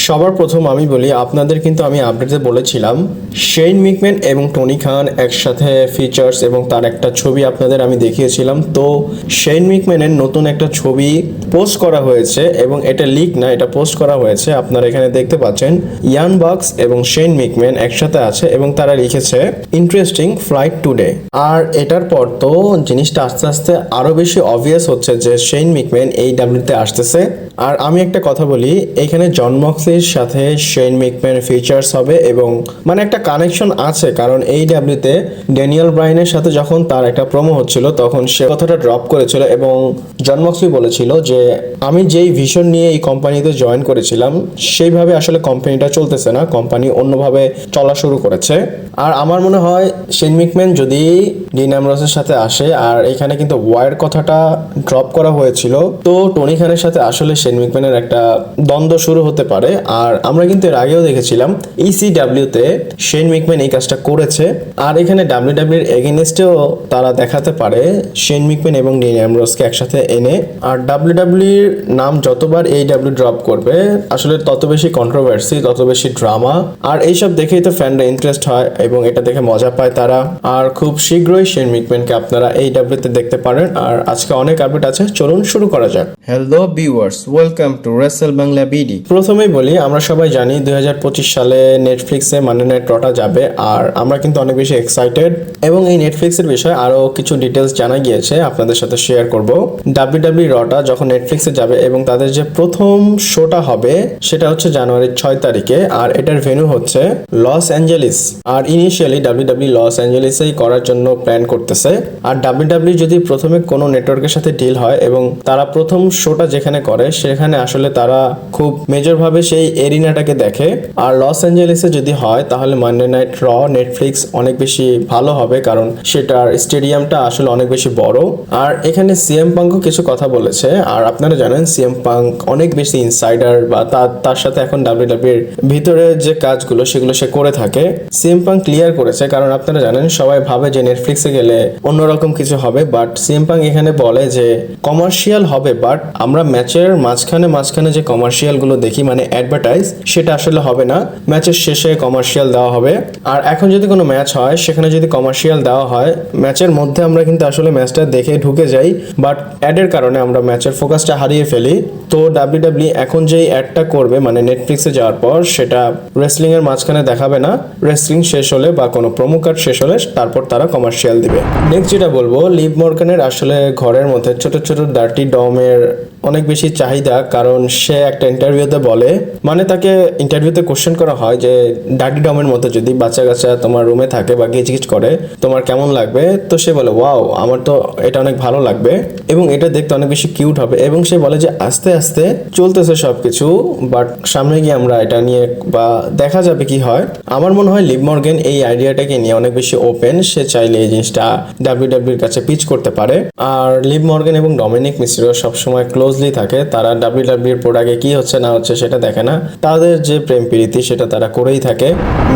সবার প্রথম আমি বলি, আপনাদের কিন্তু আমি আপডেটে বলেছিলাম শেন মিকম্যান এবং টনি খান একসাথে ফিচার্স এবং তার একটা ছবি আপনাদের আমি দেখিয়েছিলাম। তো শেন মিকম্যানের নতুন একটা ছবি পোস্ট করা হয়েছে এবং এটা লিক না, এটা পোস্ট করা হয়েছে। আপনারা এখানে দেখতে পাচ্ছেন ইয়ান বাক্স এবং শেন মিকম্যান একসাথে আছে এবং তারা লিখেছে ইন্টারেস্টিং ফ্লাইট টুডে। আর এটার পর তো জিনিসটা আস্তে আস্তে আরো বেশি অবভিয়াস হচ্ছে যে শেন মিকম্যান এই ডাব্লিউতে আসতেছে। আর আমি একটা কথা বলি, এখানে জন মক্সলির সাথে শেন মিকম্যান ফিচার্স হবে এবং মানে একটা কানেকশন আছে, কারণ এই ডাব্লিউতে ড্যানিয়েল ব্রায়ানের সাথে যখন তার একটা প্রোমো হচ্ছিল তখন সে কথাটা ড্রপ করেছিল এবং জন মক্সলি বলেছিল যে আমি যেই ভিশন নিয়ে এই কোম্পানিতে জয়েন করেছিলাম সেইভাবে আসলে কোম্পানিটা চলতেছে না, কোম্পানি অন্যভাবে চলা শুরু করেছে। আর আমার মনে হয় শেন মিকম্যান যদি ডিন অ্যামব্রোসের সাথে আসে, আর এখানে কিন্তু ওয়ার কথাটা ড্রপ করা হয়েছিল, তো টনি খানের সাথে আসলে শেন মিকম্যানের একটা দ্বন্দ্ব শুরু হতে পারে। আর আমরা কিন্তু এর আগেও দেখেছিলাম ইসিডাব্লিউতে শেন মিকম্যান এই কাজটা করেছে, আর এখানে ডাব্লিউডাব্লিউর এগেইনস্টেও তারা দেখাতে পারে শেন মিকম্যান এবং ডিন অ্যামব্রোসকে একসাথে এনে। আর ডাব্লিউডাব্লিউর নাম যতবার এই ডাব্লিউ ড্রপ করবে আসলে তত বেশি কন্ট্রোভার্সি, তত বেশি ড্রামা, আর এইসব দেখেই তো ফ্যানরা ইন্টারেস্ট হয় এবং এটা দেখে মজা পায় তারা। আর খুব শীঘ্রই শেন মিকম্যানকে আপনারা এই ডাব্লিউতে দেখতে পারেন। আর আজকে অনেক আপডেট আছে, চলুন শুরু করা যাক। Hello viewers, welcome to Rachel Bangla BD. প্রথমেই বলি, আমরা সবাই জানি 2025 সালে নেটফ্লিক্সে মানডে নাইট রটা যাবে, আর আমরা কিন্তু অনেক বেশি এক্সাইটেড এবং এই নেটফ্লিক্সের বিষয়ে আরো কিছু ডিটেলস জানা গিয়েছে, আপনাদের সাথে শেয়ার করব। ডাব্লিউডাব্লিউ রটা যখন নেটফ্লিক্সে যাবে এবং তাদের যে প্রথম শোটা হবে সেটা হচ্ছে জানুয়ারির 6 তারিখে, আর এটার ভেন্যু হচ্ছে লস অ্যাঞ্জেলিস। আর ইনিশিয়ালি ডাব্লিউডাব্লিউ লস অ্যাঞ্জেলিসেই করার জন্য প্ল্যান করতেছে। আর ডাব্লিউডাব্লিউ যদি প্রথমে কোনো নেটওয়ার্কের সাথে ডিল হয় এবং তারা প্রথম শোটা যেখানে করে সেখানে আসলে তারা খুব মেজর ভাবে সেই এরিনাটাকে দেখে। আর লস অ্যাঞ্জেলিসে যদি হয় তাহলে মানডে নাইট র নেটফ্লিক্স অনেক বেশি ভালো হবে, কারণ সেটার স্টেডিয়ামটা আসলে অনেক বেশি বড়। আর এখানে সিএম পাঙ্কও কিছু কথা বলেছে, আর আপনারা জানেন সিএম পাঙ্ক অনেক বেশি ইনসাইডার, বা তার সাথে এখন ডাব্লিউডাব্লিউ এর ভিতরে যে কাজগুলো সেগুলো সে করে থাকে। সিএম পাঙ্ক ক্লিয়ার করেছে, কারণ আপনারা জানেন সবাই ভাবে যে নেটফ্লিক্সে গেলে অন্যরকম কিছু হবে, বাট সিএম পাঙ্ক এখানে বলে যে কমার্শিয়াল হবে, বাট আমরা ম্যাচের মাঝখানে যে কমার্শিয়াল গুলো দেখি মানে অ্যাডভার্টাইজ, সেটা আসলে হবে না, ম্যাচের শেষে কমার্শিয়াল দেওয়া হবে। আর এখন যদি কোনো ম্যাচ হয় সেখানে যদি কমার্শিয়াল দেওয়া হয়, ম্যাচের মধ্যে আমরা কিন্তু আসলে ম্যাচটা দেখে ঢুকে যাই, বাট অ্যাডের কারণে আমরা ম্যাচের ফোকাসটা হারিয়ে ফেলি। তো ডাব্লিউডাব্লিউ এখন যেই অ্যাডটা করবে মানে নেটফ্লিক্সে যাওয়ার পর, সেটা রেসলিং এর মাঝখানে দেখাবে না, রেসলিং শেষ হলে বা কোনো প্রোমো কার্ড শেষ হলে তারপর তারা কমার্শিয়াল দিবে। নেক্সট যেটা বলবো, লিভ মর্গানের আসলে ঘরের মধ্যে ছোট ছোট ডার্টি ডমের অনেক বেশি চাহিদা, কারণ সে একটা ইন্টারভিউতে বলে, মানে তাকে ইন্টারভিউতে কোশ্চেন করা হয় যে ডার্টি ডমের মধ্যে যদি বাচ্চা কাচ্চা তোমার রুমে থাকে বা গিজগিজ করে তোমার কেমন লাগবে, তো সে বলে ওয়াও, আমার তো এটা অনেক ভালো লাগবে এবং এটা দেখতে অনেক বেশি কিউট হবে। এবং সে বলে যে আস্তে আস্তে চলতেছে সবকিছু, বাট সামনে গিয়ে আমরা এটা নিয়ে বা দেখা যাবে কি হয়। আমার মনে হয় লিভ মর্গান এই আইডিয়াটাকে নিয়ে অনেক বেশি ওপেন, সে চাইলে এই জিনিসটা ডাব্লিউডাব্লিউর কাছে পিচ করতে পারে। আর লিভ মর্গান এবং ডমিনিক মিস্টেরিও সবসময় ক্লোজলি থাকে, তারা ডাব্লিউডাব্লিউর প্রোডাক্টে কি হচ্ছে না হচ্ছে সেটা দেখে না, তাদের যে প্রেম প্রীতি সেটা তারা করেই থাকে।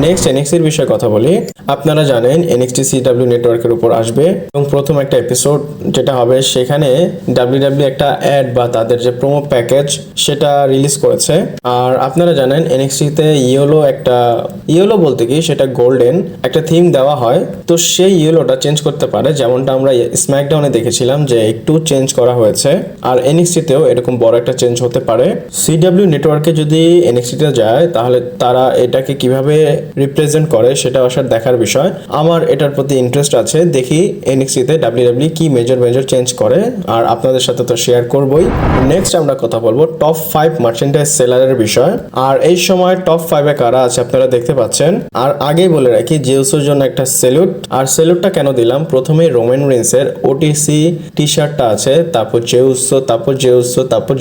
নেক্সট এনএক্সটির বিষয়ে কথা বলি, আপনারা জানেন এনএক্সটি সিডাব্লিউ নেটওয়ার্কের উপর আসবে এবং প্রথম একটা এপিসোড যেটা হবে সেখানে ডাব্লিউডাব্লিউ একটা অ্যাড বা তাদের যে প্রোমো প্যাকেজ সেটা রিলিজ করেছে। আর আপনারা জানেন এনএক্সটিতে ইয়েলো বলতে কি সেটা গোল্ডেন একটা থিম দেওয়া হয়, তো সেই ইয়েলোটা চেঞ্জ করতে পারে, যেমনটা আমরা স্ম্যাকডাউনে দেখেছিলাম যে একটু চেঞ্জ করা হয়েছে। আর এনএক্সটিতেও এরকম বড় একটা চেঞ্জ হতে পারে। সিডাব্লিউ নেটওয়ার্কে যদি এনএক্সটিতে যায় তাহলে তারা এটাকে কিভাবে রিপ্রেজেন্ট করে সেটা আসার দেখার বিষয়। আমার এটার প্রতি ইন্টারেস্ট আছে, দেখি এনএক্সটিতে ডাব্লিউডাব্লিউ কি মেজর চেঞ্জ করে, আর আপনাদের সাথে তো শেয়ার করবই। নেক্সট আমরা কথা বলবো টপ 5 মার্চেন্ডাইজ সেলারের বিষয়। আর এই সময় টপ 5-এ কারা আছে আপনারা দেখতে পাচ্ছেন। আর আগেই বলে রাখি জেউসোর জন্য একটা সেলুট। আর সেলুটটা কেন দিলাম, প্রথমেই রোমান রিন্সের ওটিসি টি শার্টটা আছে, তারপর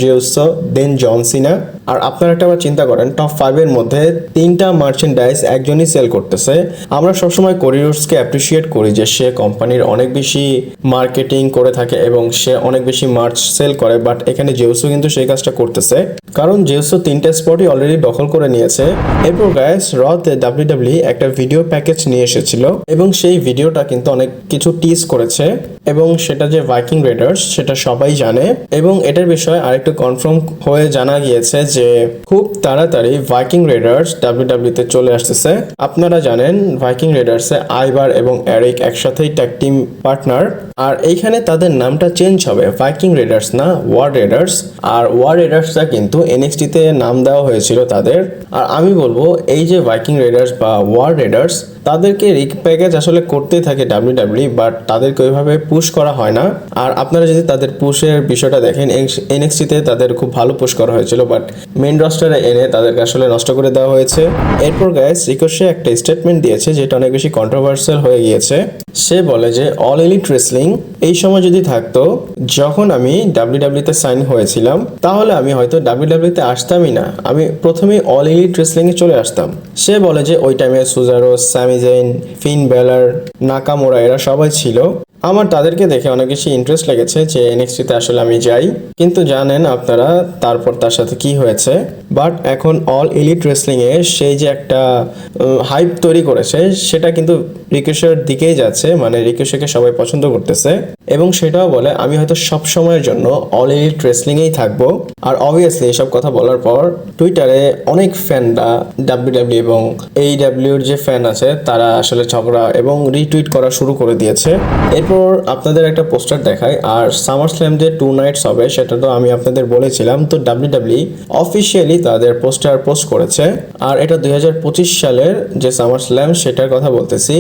জেউসো, দেন জন সিনা। আর আপনারা একটা আবার চিন্তা করেন টপ 5-এর মধ্যে 3টা মার্চেন্ডাইজ একজনই সেল করতেছে। আমরা সবসময় কোরিডোরসকে অ্যাপ্রিসিয়েট করি যে সে কোম্পানির অনেক বেশি মার্কেটিং করে থাকে এবং সে অনেক বেশি মার্চ সেল করে, বাট এখানে জেউসো কিন্তু সেই কাজটা করতেছে, কারণ জেউসো 3টা স্পটই অলরেডি দখল করে নিয়েছে। এরপর গাইস রতে ডাব্লিউডাব্লিউ একটা ভিডিও প্যাকেজ নিয়ে এসেছিল এবং সেই ভিডিওটা কিন্তু অনেক কিছু টিজ করেছে এবং সেটা যে ভাইকিং রেডার্স সেটা সবাই জানে। এবং এটার বিষয়ে আরেকটু কনফার্ম হয়ে জানা গিয়েছে যে যে খুব তাড়াতাড়ি ভাইকিং রেডার্স ডাব্লিউডাব্লিউতে চলে আসতেছে। আপনারা জানেন ভাইকিং রেডার্সে আইবার এবং এরিক একসাথেই ট্যাগ টিম পার্টনার, আর এইখানে তাদের নামটা চেঞ্জ হবে, ভাইকিং রেডার্স না, ওয়ার রেডার্স। আর ওয়ার রেডার্সটা কিন্তু এনএক্সটিতে নাম দেওয়া হয়েছিল তাদের। আর আমি বলবো এই যে ভাইকিং রেডার্স বা ওয়ার রেডার্স, তাদেরকে রিক প্যাকেজ আসলে করতেই থাকে ডাব্লিউডাব্লিউ, বাট তাদেরকে ওইভাবে পুশ করা হয় না। আর আপনারা যদি তাদের পুশের বিষয়টা দেখেন, এনএক্সটিতে তাদের খুব ভালো পুশ করা হয়েছিল, বাট মেইন রস্টারে এনে তাদেরকে আসলে নষ্ট করে দেওয়া হয়েছে। এরপর গাইস রিকোশে একটা স্টেটমেন্ট দিয়েছে যেটা অনেক বেশি কন্ট্রোভার্সিয়াল হয়ে গিয়েছে। সে বলে যে অল এলিট রেসলিং এই সময় যদি থাকতো যখন আমি ডাব্লিউডাব্লিউতে সাইন হয়েছিলাম, তাহলে আমি হয়তো ডাব্লিউডাব্লিউতে আসতামই না, আমি প্রথমেই অল এলিট রেসলিংয়ে চলে আসতাম। সে বলে যে ওই টাইমে সুজারো, স্যামি জেন, ফিন বেলার, নাকামোরা এরা সবাই ছিল। আমার তাদেরকে দেখে অনেক বেশি ইন্টারেস্ট লেগেছে যে এনএক্সটিতে আসলে আমি যাই। কিন্তু জানেন আপনারা তারপর তার সাথে কি হয়েছে। বাট এখন অল এলিট রেসলিংয়ে সেই যে একটা হাইপ তৈরি করেছে সেটা কিন্তু রিকোশের দিকেই যাচ্ছে, মানে রিকোশেকে সবাই পছন্দ করতেছে। এবং সেটাও বলে আমি হয়তো সব সময়ের জন্য অল এলিট রেসলিংয়েই থাকবো। আর অবভিয়াসলি এসব কথা বলার পর টুইটারে অনেক ফ্যানরা ডাব্লিউডাব্লিউ এবং এইডাব্লিউর যে ফ্যান আছে তারা আসলে ঝগড়া এবং রিটুইট করা শুরু করে দিয়েছে। এরপর আপনাদের একটা পোস্টার দেখায়, আর সামার স্ল্যাম যে 2 নাইটস হবে সেটা তো আমি আপনাদের বলেছিলাম। তো ডাব্লিউডাব্লিউ অফিসিয়ালি তাদের পোস্টার পোস্ট করেছে, আর এটা 2025 সালের যে সামার স্ল্যাম সেটার কথা বলতেছি।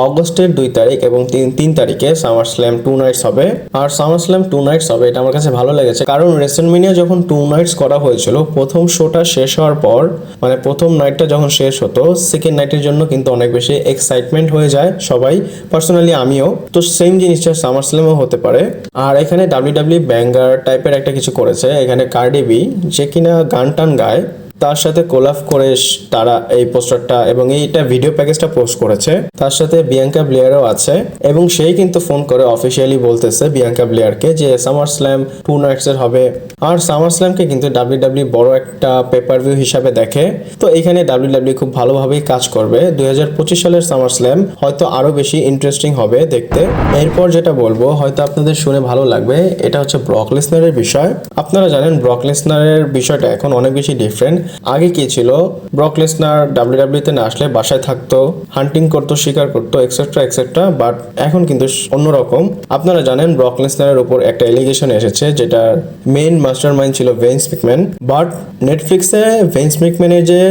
অগস্টের 2 তারিখ এবং 3 তারিখে সামার স্ল্যাম 2 নাইটস হবে। আর সামার স্ল্যাম 2 নাইটস হবে এটা আমার কাছে ভালো লেগেছে, কারণ রেসলম্যানিয়া যখন 2 নাইটস করা হয়েছিল, প্রথম শোটা শেষ হওয়ার পর, মানে প্রথম নাইটটা যখন শেষ হতো, সেকেন্ড নাইটের জন্য কিন্তু অনেক বেশি এক্সাইটমেন্ট হয়ে যায় সবাই, পার্সোনালি আমিও। তো সেম জিনিসটা সামার স্ল্যামও হতে পারে। আর এখানে ডাব্লিউডাব্লিউ ব্যাঙ্গার টাইপের একটা কিছু করেছে। এখানে কার্ডি বি যে কিনা গান টান গায়, তার সাথে কোলাপ করে তারা এই পোস্টারটা এবং এইটা ভিডিও প্যাকেজটা পোস্ট করেছে। তার সাথে বিয়াঙ্কা ব্লেয়ারও আছে, এবং সেই কিন্তু ফোন করে অফিসিয়ালি বলতেছে বিয়াঙ্কা ব্লেয়ারকে যে সামার স্ল্যাম 2 নাইটসের হবে। আর সামার স্ল্যামকে কিন্তু ডাব্লিউডাব্লিউ বড় একটা পেপার ভিউ হিসাবে দেখে। তো এখানে ডাব্লিউডাব্লিউ খুব ভালোভাবেই কাজ করবে। 2025 সালের সামার স্ল্যাম হয়তো আরো বেশি ইন্টারেস্টিং হবে দেখতে। এরপর যেটা বলবো হয়তো আপনাদের শুনে ভালো লাগবে, এটা হচ্ছে ব্রক লেসনারের বিষয়। আপনারা জানেন ব্রক লেসনারের বিষয়টা এখন অনেক বেশি ডিফারেন্ট। আগে কি ছিল, ব্রক লেসনার ডাব্লিউডাব্লিউতে না আসলে বাসায় থাকতো, হান্টিং করতো, শিকার করতো, এক্সেট্রা এক্সেট্রা। বাট এখন কিন্তু অন্যরকম। আপনারা জানেন ব্রক লেসনারের উপর একটা এলিগেশন এসেছে যেটার মেইন মাস্টারমাইন্ড ছিল ভেন্স ম্যাকম্যান। বাট নেটফ্লিক্সে ভেন্স ম্যাকম্যানের যে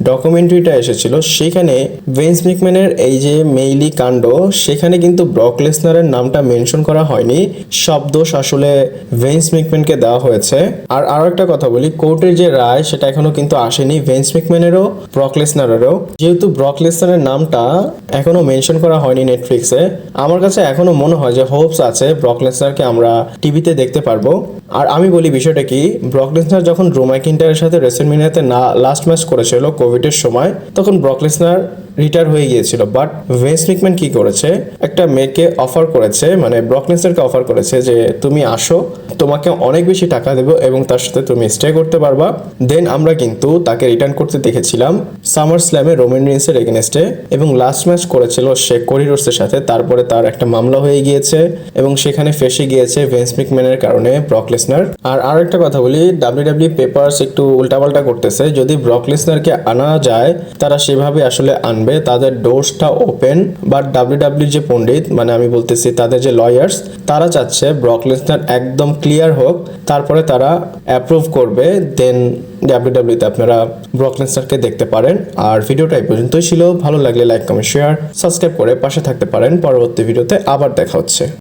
ডকুমেন্টারিটা এসেছিল সেখানে ভেন্স ম্যাকম্যানের এই যে মেইলি কাণ্ড, সেখানে কিন্তু ব্রক লেসনারের নামটা মেনশন করা হয়নি, সব দোষ আসলে ভেন্স ম্যাকম্যানকে দেওয়া হয়েছে। আর আরো একটা কথা বলি, কোর্টের যে রায় সেটা এখনো কিন্তু আসেনি ভেন্স ম্যাকম্যানেরও ব্রক লেসনারেরও। যেহেতু ব্রক লেসনারের নামটা এখনো মেনশন করা হয়নি নেটফ্লিক্সে, আমার কাছে এখনো মনে হয় যে হোপস আছে ব্রক লেসনারকে আমরা টিভিতে দেখতে পারবো। আর আমি বলি বিষয়টা কি, ব্রক লেসনার যখন ড্রু ম্যাকইন্টায়ারের সাথে রেসলম্যানিয়াতে লাস্ট ম্যাচ করেছিল কোভিডের সময়, তখন ব্রক লেসনার রিটায়ার হয়ে গিয়েছিল। বাট ভেন্স ম্যাকম্যান কি করেছে, একটা মেয়েকে অফার করেছে, মানে ব্রক লেসনারকে অফার করেছে যে তুমি আসো, তোমাকে অনেক বেশি টাকা দেবো এবং তার সাথে তুমি স্টে করতে পারবা। দেন আমরা কিন্তু তাকে রিটার্ন করতে দেখেছিলাম সামার স্ল্যামে রোমান রিন্সের এগেনস্টে, এবং লাস্ট ম্যাচ করেছিল সে কোডি রোডসের সাথে। তারপরে তার একটা মামলা হয়ে গিয়েছে এবং সেখানে ফেসে গিয়েছে ভেন্স ম্যাকম্যানের কারণে ব্রক লেসনার। আর আরেকটা কথা বলি, ডাব্লিউডাব্লিউ পেপারস একটু উল্টাপাল্টা করতেছে। যদি ব্রক লেসনারকে আনা যায় তারা সেভাবে আসলে আনবে, তাদের ডোরসটা ওপেন। বাট ডাব্লিউডাব্লিউ যে পণ্ডিত, মানে আমি বলতেছি তাদের যে লয়ার্স, তারা চাচ্ছে ব্রক লেসনার একদম ক্লিয়ার হোক, তারপরে তারা অ্যাপ্রুভ করবে। দেন ডাব্লিউডাব্লিউতে আপনারা ব্রক লেসনারকে দেখতে পারেন। আর ভিডিওটা এই পর্যন্তই ছিল। ভালো লাগলে লাইক, কমেন্ট, শেয়ার, সাবস্ক্রাইব করে পাশে থাকতে পারেন। পরবর্তী ভিডিওতে আবার দেখা হচ্ছে।